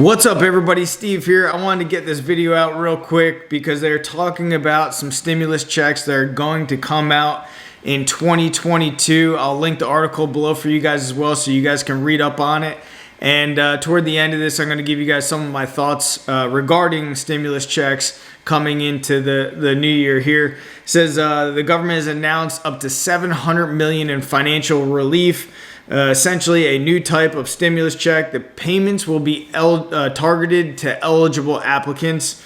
What's up everybody, Steve here. I wanted to get this video out real quick because they're talking about some stimulus checks that are going to come out in 2022. I'll link the article below for you guys as well so you guys can read up on it. And toward the end of this, I'm going to give you guys some of my thoughts regarding stimulus checks coming into the new year here. It says the government has announced up to $700 million in financial relief. Essentially a new type of stimulus check. The payments will be targeted to eligible applicants.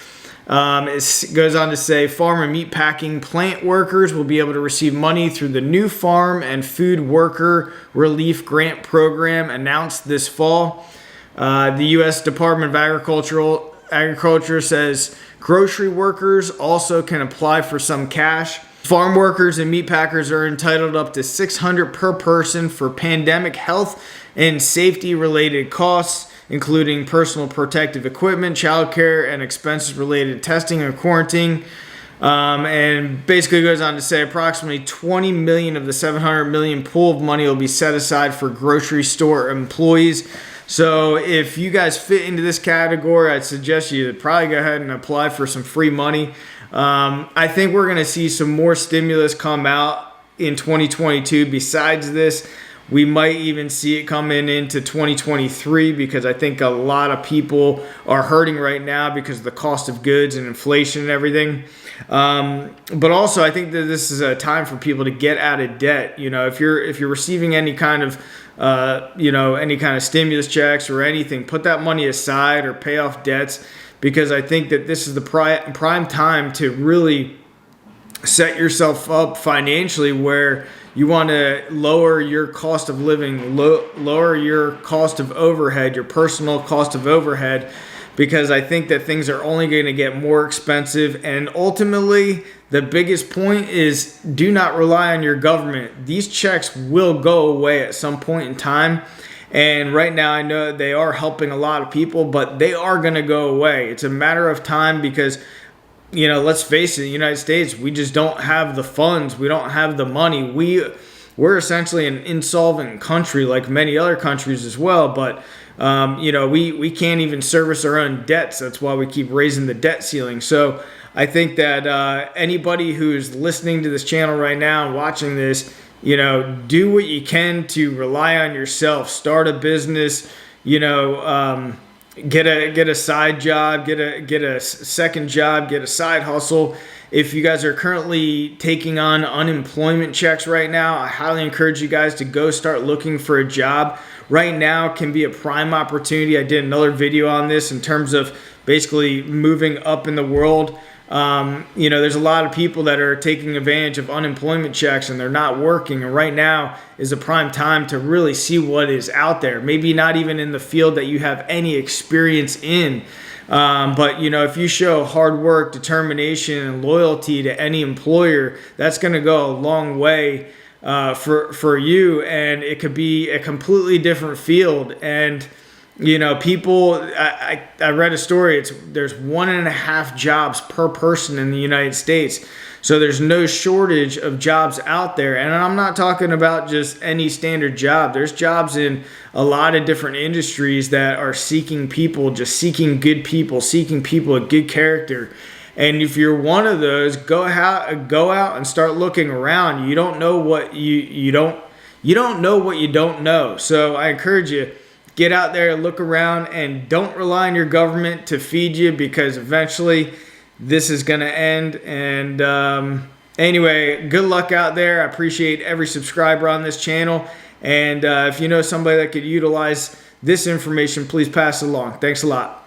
It goes on to say farm and meat packing plant workers will be able to receive money through the new Farm and Food Worker Relief Grant Program announced this fall. The U.S. Department of Agriculture says grocery workers also can apply for some cash. Farm workers and meat packers are entitled up to $600 per person for pandemic health and safety related costs, including personal protective equipment, childcare, and expenses related to testing and quarantine. And basically goes on to say approximately $20 million of the $700 million pool of money will be set aside for grocery store employees. So if you guys fit into this category, I'd suggest you to probably go ahead and apply for some free money. I think we're going to see some more stimulus come out in 2022. Besides this, we might even see it coming into 2023 because I think a lot of people are hurting right now because of the cost of goods and inflation and everything. But also I think that this is a time for people to get out of debt. You know, if you're receiving any kind of any kind of stimulus checks or anything, put that money aside or pay off debts, because I think that this is the prime time to really set yourself up financially where you want to lower your cost of living, lower your cost of overhead, your personal cost of overhead, because I think that things are only going to get more expensive. And ultimately, the biggest point is do not rely on your government. These checks will go away at some point in time. And right now I know they are helping a lot of people, but they are going to go away. It's a matter of time because, you know, let's face it, the United States, we just don't have the funds. We don't have the money. We're essentially an insolvent country like many other countries as well. But, we can't even service our own debts. That's why we keep raising the debt ceiling. So I think that anybody who's listening to this channel right now and watching this, do what you can to rely on yourself. Start a business, get a side job, get a second job, get a side hustle. If you guys are currently taking on unemployment checks right now, I highly encourage you guys to go start looking for a job. Right now can be a prime opportunity. I did another video on this in terms of basically moving up in the world. There's a lot of people that are taking advantage of unemployment checks and they're not working. And right now is a prime time to really see what is out there. Maybe not even in the field that you have any experience in. But if you show hard work, determination, and loyalty to any employer, that's going to go a long way for you. And it could be a completely different field. And people, I read a story, there's 1.5 jobs per person in the United States. So there's no shortage of jobs out there. And I'm not talking about just any standard job. There's jobs in a lot of different industries that are seeking people, just seeking good people, seeking people of good character. And if you're one of those, go out and start looking around. You don't know what you don't know what you don't know. So I encourage you, get out there, look around, and don't rely on your government to feed you, because eventually this is going to end. And anyway, good luck out there. I appreciate every subscriber on this channel. And if you know somebody that could utilize this information, please pass it along. Thanks a lot.